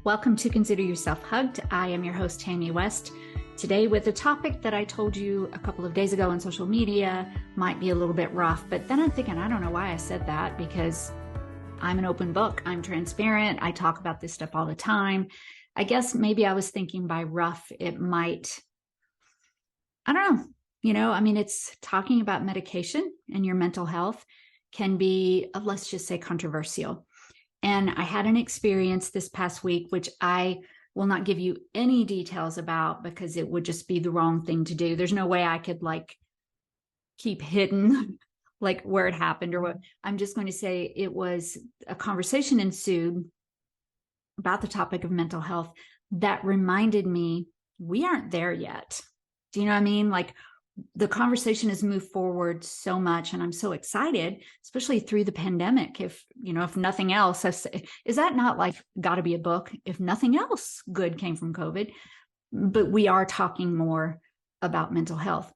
Welcome to Consider Yourself Hugged. I am your host, Tammy West. Today with a topic that I told you a couple of days ago on social media might be a little bit rough, but then I'm thinking, I don't know why I said that, because I'm an open book. I'm transparent. I talk about this stuff all the time. I guess maybe I was thinking by rough, it might, I don't know. It's talking about medication and your mental health can be, let's just say, controversial. And I had an experience this past week, which I will not give you any details about because it would just be the wrong thing to do. There's no way I could keep hidden where it happened or what. I'm just going to say it was a conversation ensued about the topic of mental health that reminded me we aren't there yet. Do you know what I mean? The conversation has moved forward so much, and I'm so excited, especially through the pandemic. If nothing else, is that not got to be a book? If nothing else good came from COVID, but we are talking more about mental health.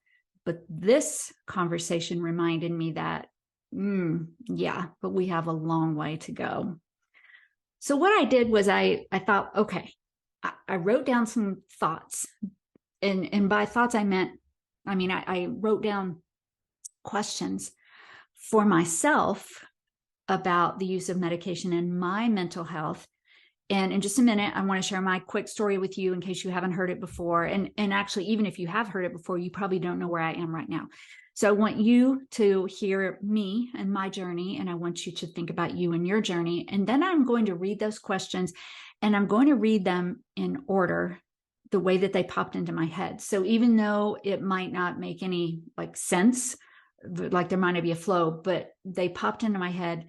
But this conversation reminded me that, but we have a long way to go. So what I did was I thought, okay, I wrote down some thoughts, and by thoughts I wrote down questions for myself about the use of medication and my mental health. And in just a minute, I want to share my quick story with you in case you haven't heard it before. And actually, even if you have heard it before, you probably don't know where I am right now. So I want you to hear me and my journey, and I want you to think about you and your journey. And then I'm going to read those questions, and I'm going to read them in order, the way that they popped into my head. So even though it might not make any sense, there might not be a flow, but they popped into my head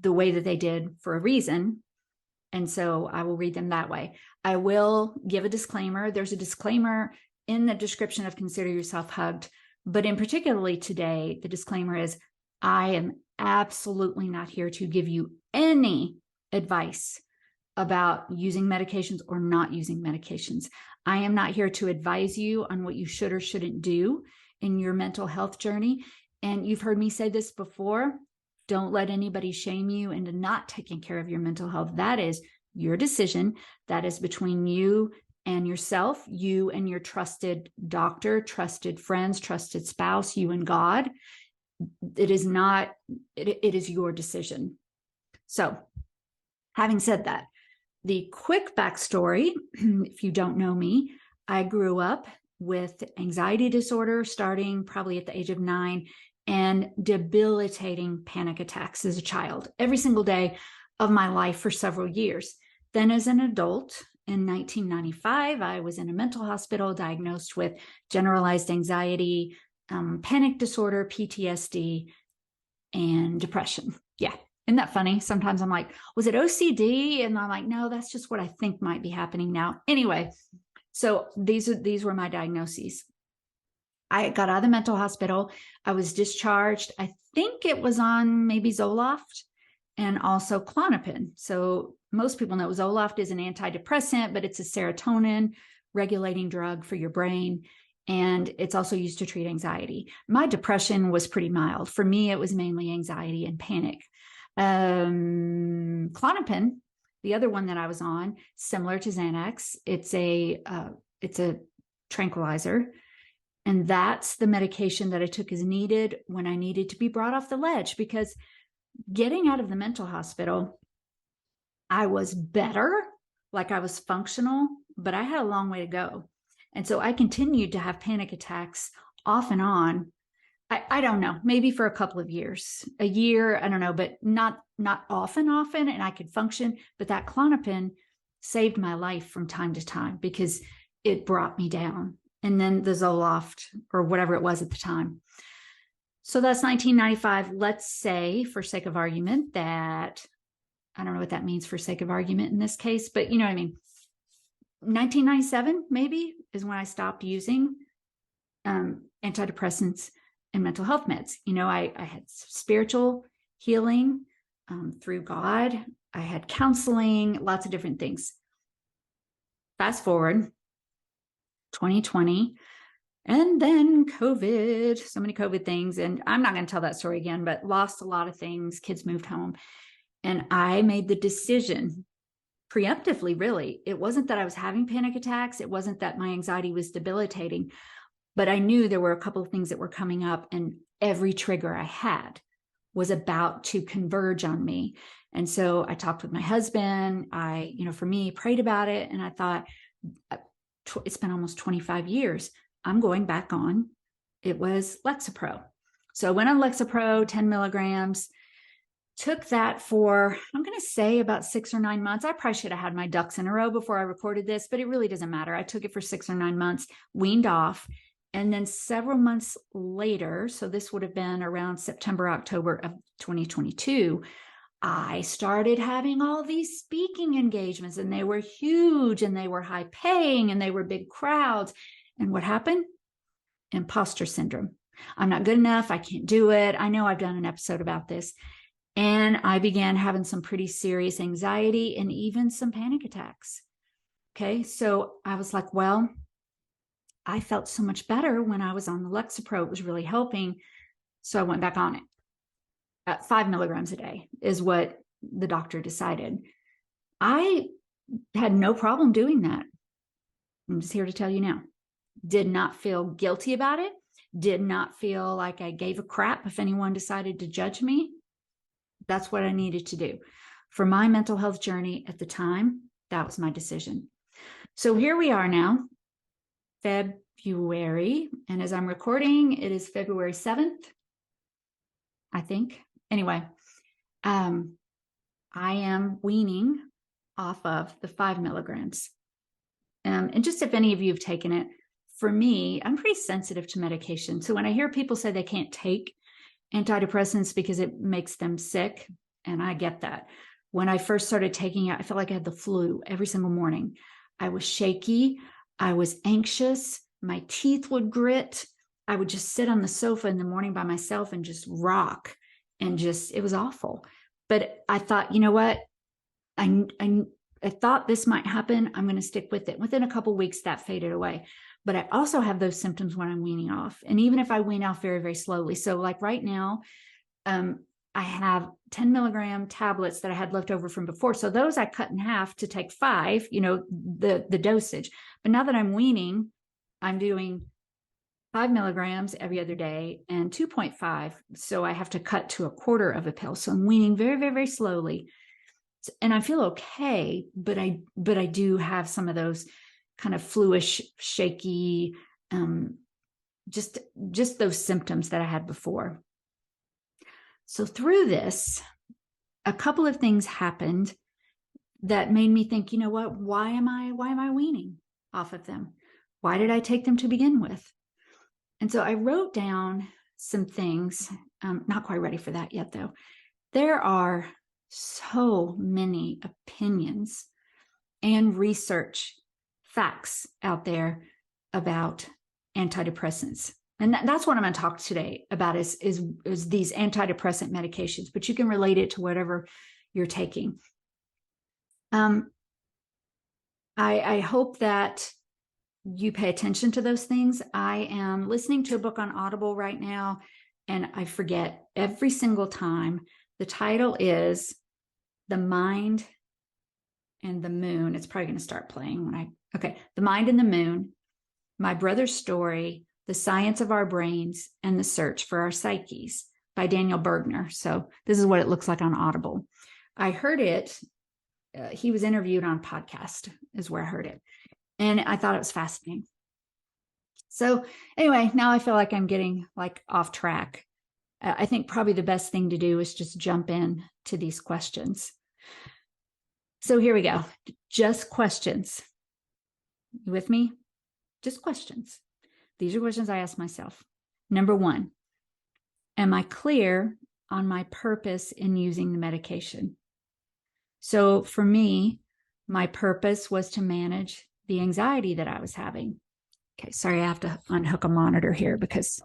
the way that they did for a reason. And so I will read them that way. I will give a disclaimer. There's a disclaimer in the description of Consider Yourself Hugged, but in particularly today, the disclaimer is I am absolutely not here to give you any advice about using medications or not using medications. I am not here to advise you on what you should or shouldn't do in your mental health journey. And you've heard me say this before. Don't let anybody shame you into not taking care of your mental health. That is your decision. That is between you and yourself, you and your trusted doctor, trusted friends, trusted spouse, you and God. It is not, it is your decision. So having said that, the quick backstory, if you don't know me, I grew up with anxiety disorder starting probably at the age of 9 and debilitating panic attacks as a child every single day of my life for several years. Then as an adult in 1995, I was in a mental hospital diagnosed with generalized anxiety, panic disorder, PTSD, and depression. Yeah. Isn't that funny? Sometimes I'm like, was it OCD? And I'm like, no, that's just what I think might be happening now. Anyway, so these were my diagnoses. I got out of the mental hospital. I was discharged. I think it was on maybe Zoloft and also Klonopin. So most people know Zoloft is an antidepressant, but it's a serotonin regulating drug for your brain. And it's also used to treat anxiety. My depression was pretty mild. For me, it was mainly anxiety and panic. Klonopin, the other one that I was on, similar to Xanax, it's a tranquilizer, and that's the medication that I took as needed when I needed to be brought off the ledge, because getting out of the mental hospital, I was better, I was functional, but I had a long way to go. And so I continued to have panic attacks off and on. I don't know, maybe for a couple of years, a year, I don't know, but not often, and I could function. But that Klonopin saved my life from time to time because it brought me down. And then the Zoloft or whatever it was at the time. So that's 1995. Let's say, for sake of argument, that I don't know what that means for sake of argument in this case, but you know what I mean. 1997 maybe is when I stopped using antidepressants and mental health meds. I had spiritual healing through God. I had counseling, lots of different things. Fast forward 2020, and then COVID, so many COVID things. And I'm not going to tell that story again, but lost a lot of things. Kids moved home. And I made the decision preemptively, really. It wasn't that I was having panic attacks. It wasn't that my anxiety was debilitating, but I knew there were a couple of things that were coming up, and every trigger I had was about to converge on me. And so I talked with my husband. For me, prayed about it. And I thought, it's been almost 25 years. I'm going back on. It was Lexapro. So I went on Lexapro, 10 milligrams, took that for, I'm going to say about 6 or 9 months. I probably should have had my ducks in a row before I recorded this, but it really doesn't matter. I took it for 6 or 9 months, weaned off. And then several months later, so this would have been around September, October of 2022, I started having all these speaking engagements, and they were huge, and they were high paying, and they were big crowds. And what happened? Imposter syndrome. I'm not good enough. I can't do it. I know I've done an episode about this. And I began having some pretty serious anxiety and even some panic attacks. Okay. So I was like, well, I felt so much better when I was on the Lexapro. It was really helping. So I went back on it. At 5 milligrams a day is what the doctor decided. I had no problem doing that. I'm just here to tell you now. Did not feel guilty about it. Did not feel like I gave a crap if anyone decided to judge me. That's what I needed to do. For my mental health journey at the time, that was my decision. So here we are now, February. And as I'm recording, it is February 7th, I think. Anyway, I am weaning off of the 5 milligrams. And just if any of you have taken it, for me, I'm pretty sensitive to medication. So when I hear people say they can't take antidepressants because it makes them sick, and I get that. When I first started taking it, I felt like I had the flu every single morning. I was shaky. I was anxious. My teeth would grit. I would just sit on the sofa in the morning by myself and just rock. And it was awful. But I thought, you know what? I thought this might happen. I'm going to stick with it. Within a couple of weeks, that faded away. But I also have those symptoms when I'm weaning off. And even if I wean off very, very slowly. So like right now, I have 10 milligram tablets that I had left over from before. So those I cut in half to take 5, the dosage. But now that I'm weaning, I'm doing 5 milligrams every other day and 2.5. So I have to cut to a quarter of a pill. So I'm weaning very, very, very slowly. And I feel okay, but I do have some of those kind of fluish, shaky, just those symptoms that I had before. So through this, a couple of things happened that made me think, you know what, why am I weaning off of them? Why did I take them to begin with? And so I wrote down some things. Not quite ready for that yet, though. There are so many opinions and research facts out there about antidepressants. And that's what I'm going to talk today about is these antidepressant medications, but you can relate it to whatever you're taking. I hope that you pay attention to those things. I am listening to a book on Audible right now, and I forget every single time. The title is The Mind and the Moon. It's probably going to start playing The Mind and the Moon, My Brother's Story, The Science of Our Brains, and the Search for Our Psyches by Daniel Bergner. So this is what it looks like on Audible. I heard it. He was interviewed on a podcast is where I heard it. And I thought it was fascinating. So anyway, now I feel like I'm getting off track. I think probably the best thing to do is just jump in to these questions. So here we go. Just questions. You with me? Just questions. These are questions I ask myself. Number 1, am I clear on my purpose in using the medication? So for me, my purpose was to manage the anxiety that I was having. Okay, sorry, I have to unhook a monitor here because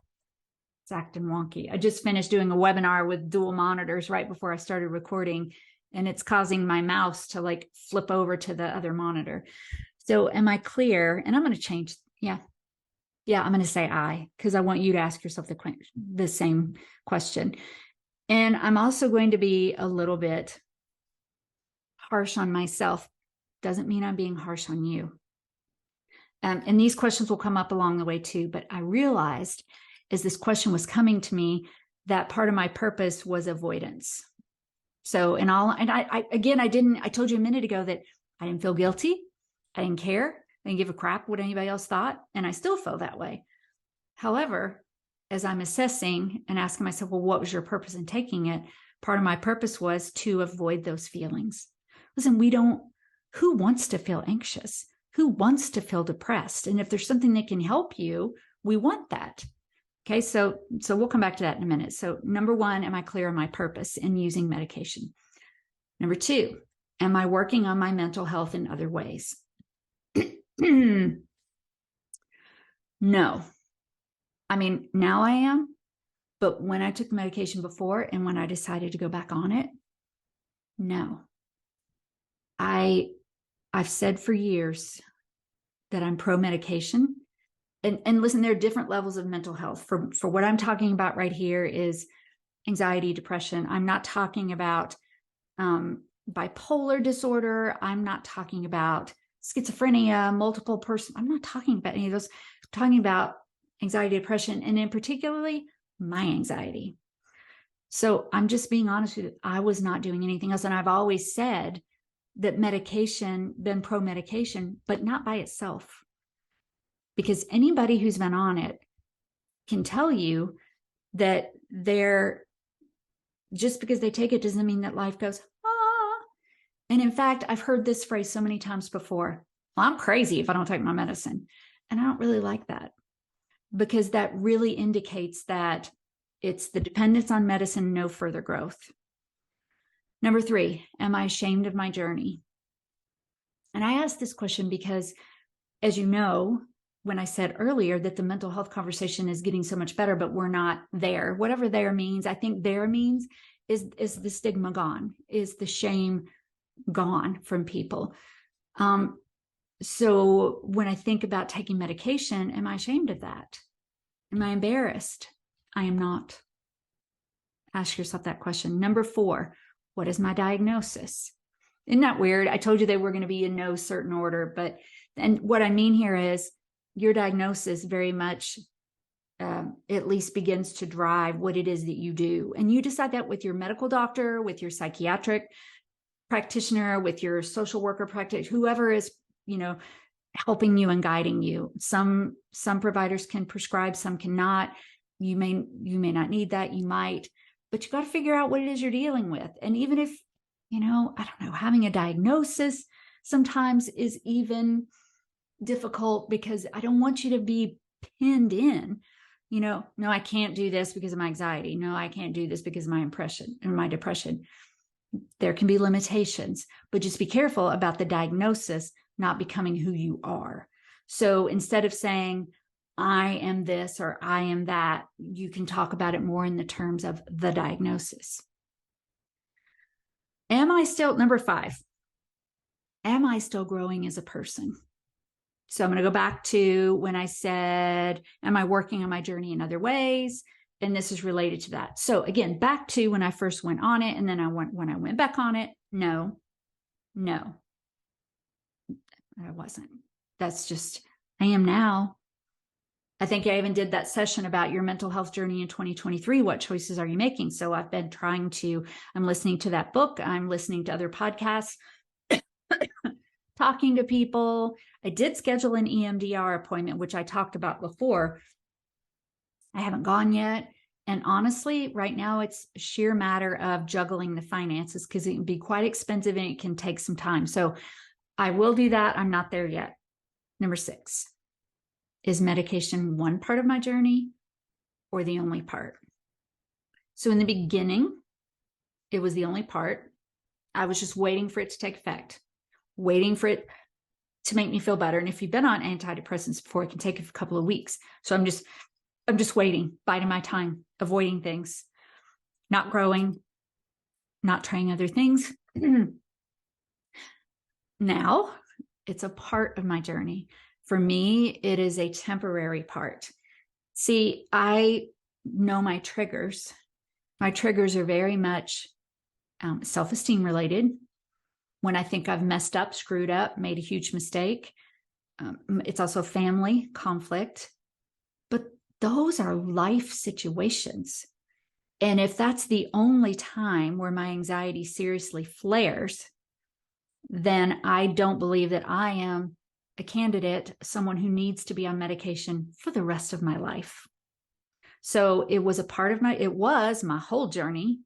it's acting wonky. I just finished doing a webinar with dual monitors right before I started recording, and it's causing my mouse to flip over to the other monitor. So am I clear? And I'm going to change. Yeah, I'm going to say because I want you to ask yourself the same question. And I'm also going to be a little bit harsh on myself doesn't mean I'm being harsh on you. And these questions will come up along the way too. But I realized as this question was coming to me that part of my purpose was avoidance. So I told you a minute ago that I didn't feel guilty. I didn't care. I didn't give a crap what anybody else thought. And I still feel that way. However, as I'm assessing and asking myself, well, what was your purpose in taking it? Part of my purpose was to avoid those feelings. Listen, who wants to feel anxious? Who wants to feel depressed? And if there's something that can help you, we want that. Okay, so we'll come back to that in a minute. So number one, am I clear on my purpose in using medication? Number two, am I working on my mental health in other ways? No. I mean, now I am, but when I took the medication before and when I decided to go back on it, no. I've said for years that I'm pro-medication. And listen, there are different levels of mental health. For what I'm talking about right here is anxiety, depression. I'm not talking about bipolar disorder. I'm not talking about schizophrenia, multiple person. I'm not talking about any of those. I'm talking about anxiety, depression, and in particularly my anxiety. So I'm just being honest with you. I was not doing anything else. And I've always said that medication, been pro-medication, but not by itself. Because anybody who's been on it can tell you that just because they take it doesn't mean that life goes, ah. And in fact, I've heard this phrase so many times before. Well, I'm crazy if I don't take my medicine. And I don't really like that because that really indicates that it's the dependence on medicine, no further growth. Number three, am I ashamed of my journey? And I ask this question because, as you know, when I said earlier that the mental health conversation is getting so much better, but we're not there. Whatever there means, I think there means is the stigma gone, is the shame gone from people. So when I think about taking medication, am I ashamed of that? Am I embarrassed? I am not. Ask yourself that question. Number four, what is my diagnosis? Isn't that weird? I told you they were going to be in no certain order, and what I mean here is your diagnosis very much at least begins to drive what it is that you do. And you decide that with your medical doctor, with your psychiatric practitioner, with your social worker practitioner, whoever is, helping you and guiding you. Some providers can prescribe, some cannot. You may not need that, you might, but you got to figure out what it is you're dealing with. And even if, I don't know, having a diagnosis sometimes is even difficult because I don't want you to be pinned in, no, I can't do this because of my anxiety. No, I can't do this because of my depression. There can be limitations, but just be careful about the diagnosis not becoming who you are. So instead of saying, I am this or I am that, you can talk about it more in the terms of the diagnosis. Number five, am I still growing as a person? So I'm going to go back to when I said, am I working on my journey in other ways? And this is related to that. So again, back to when I first went on it, and then when I went back on it, no, I wasn't. That's just, I am now. I think I even did that session about your mental health journey in 2023. What choices are you making? So I've been I'm listening to that book. I'm listening to other podcasts, talking to people. I did schedule an EMDR appointment, which I talked about before. I haven't gone yet. And honestly, right now it's a sheer matter of juggling the finances because it can be quite expensive and it can take some time. So I will do that. I'm not there yet. Number 6, is medication one part of my journey or the only part? So in the beginning, it was the only part. I was just waiting for it to take effect, waiting for it to make me feel better. And if you've been on antidepressants before, it can take a couple of weeks. So I'm just waiting, biding my time, avoiding things, not growing, not trying other things. Now it's a part of my journey. For me, it is a temporary part. See, I know my triggers. My triggers are very much self-esteem related. when I think I've messed up, screwed up, made a huge mistake. It's also family conflict. But those are life situations. And if that's the only time where my anxiety seriously flares, then I don't believe that I am a candidate, someone who needs to be on medication for the rest of my life. So it was my whole journey.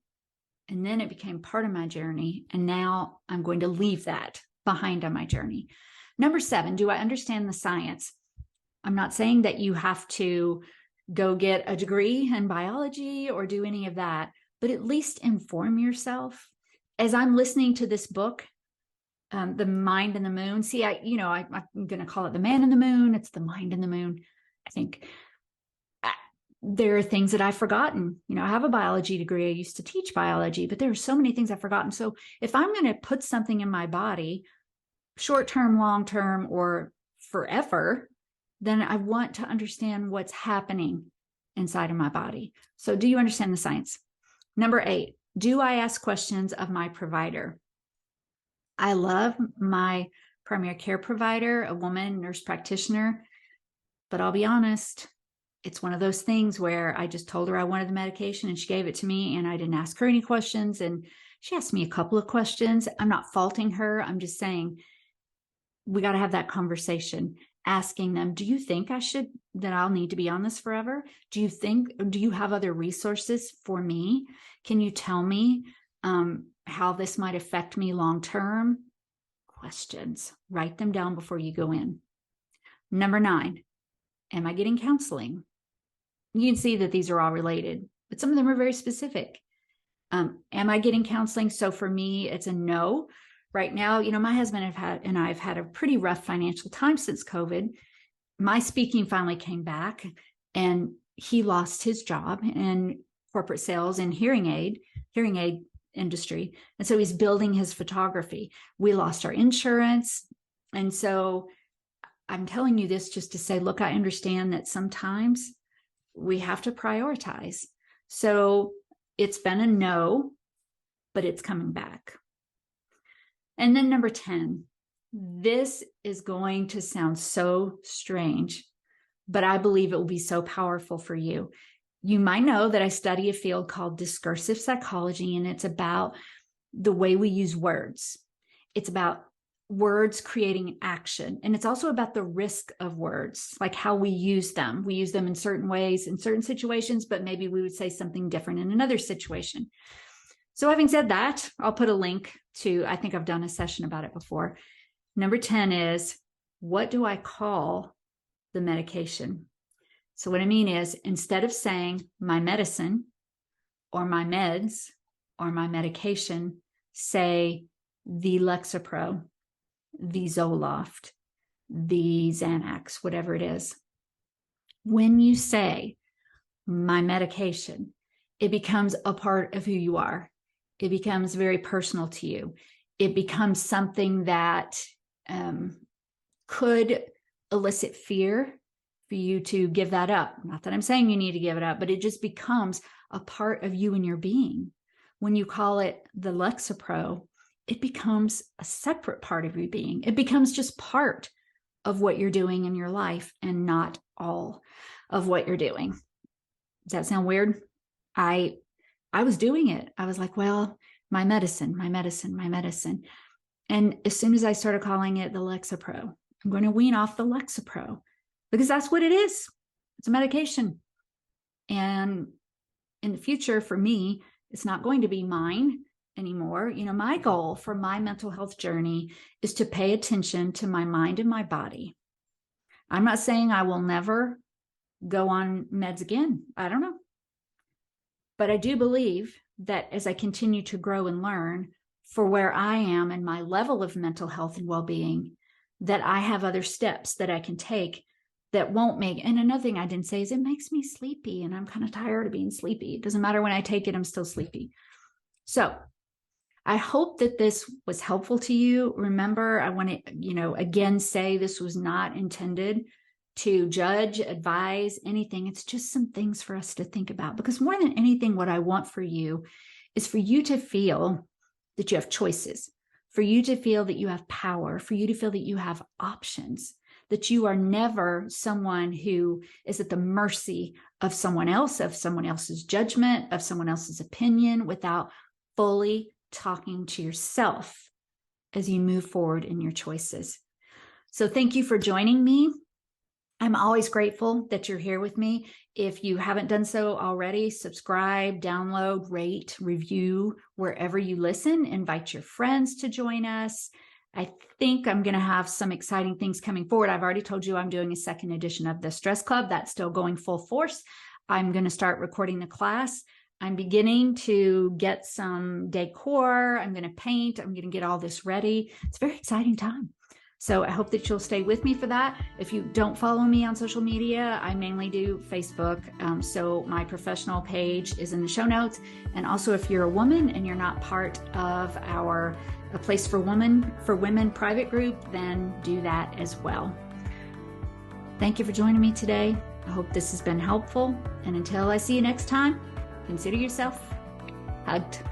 And then it became part of my journey. And now I'm going to leave that behind on my journey. Number 7, do I understand the science? I'm not saying that you have to go get a degree in biology or do any of that, but at least inform yourself. As I'm listening to this book, The Mind and the Moon. See, I'm going to call it The Man in the Moon. It's The Mind and the Moon. I think there are things that I've forgotten. I have a biology degree. I used to teach biology, but there are so many things I've forgotten. So if I'm going to put something in my body, short-term, long-term, or forever, then I want to understand what's happening inside of my body. So do you understand the science? Number 8, do I ask questions of my provider? I love my primary care provider, a woman, nurse practitioner, but I'll be honest, it's one of those things where I just told her I wanted the medication and she gave it to me and I didn't ask her any questions. And she asked me a couple of questions. I'm not faulting her. I'm just saying we got to have that conversation, asking them, do you think that I'll need to be on this forever? Do you have other resources for me? Can you tell me how this might affect me long-term? Questions. Write them down before you go in. Number 9, am I getting counseling? You can see that these are all related, but some of them are very specific. Am I getting counseling? So for me, it's a no. Right now, my husband and I have had a pretty rough financial time since COVID. My speaking finally came back and he lost his job in corporate sales and hearing aid industry. And so he's building his photography. We lost our insurance. And so I'm telling you this just to say, look, I understand that sometimes we have to prioritize. So it's been a no, but it's coming back. And then number 10, this is going to sound so strange, but I believe it will be so powerful for you. You might know that I study a field called discursive psychology, and it's about the way we use words. It's about words creating action. And it's also about the risk of words, like how we use them. We use them in certain ways, in certain situations, but maybe we would say something different in another situation. So having said that, I'll put a link to, I think I've done a session about it before. Number 10 is, what do I call the medication? So what I mean is, instead of saying my medicine or my meds or my medication, say the Lexapro, the Zoloft, the Xanax, whatever it is. When you say my medication, it becomes a part of who you are. It becomes very personal to you. It becomes something that could elicit fear for you to give that up. Not that I'm saying you need to give it up, but it just becomes a part of you and your being. When you call it the Lexapro, it becomes a separate part of your being. It becomes just part of what you're doing in your life and not all of what you're doing. Does that sound weird? I was doing it. I was like, well, my medicine, my medicine, my medicine. And as soon as I started calling it the Lexapro, I'm going to wean off the Lexapro because that's what it is. It's a medication. And in the future, for me, it's not going to be mine anymore. My goal for my mental health journey is to pay attention to my mind and my body. I'm not saying I will never go on meds again. I don't know. But I do believe that as I continue to grow and learn for where I am and my level of mental health and well-being, that I have other steps that I can take that won't make, and another thing I didn't say is it makes me sleepy and I'm kind of tired of being sleepy. It doesn't matter when I take it, I'm still sleepy. So I hope that this was helpful to you. Remember, I want to, again, say this was not intended to judge, advise, anything. It's just some things for us to think about, because more than anything, what I want for you is for you to feel that you have choices, for you to feel that you have power, for you to feel that you have options, that you are never someone who is at the mercy of someone else, of someone else's judgment, of someone else's opinion, without fully talking to yourself as you move forward in your choices. So thank you for joining me. I'm always grateful that you're here with me. If you haven't done so already, subscribe, download, rate, review wherever you listen. Invite your friends to join us. I think I'm going to have some exciting things coming forward. I've already told you I'm doing a second edition of the Stress Club. That's still going full force. I'm going to start recording the class. I'm beginning to get some decor. I'm going to paint. I'm going to get all this ready. It's a very exciting time. So I hope that you'll stay with me for that. If you don't follow me on social media, I mainly do Facebook. So my professional page is in the show notes. And also if you're a woman and you're not part of our A Place for Women private group, then do that as well. Thank you for joining me today. I hope this has been helpful. And until I see you next time, consider yourself hugged.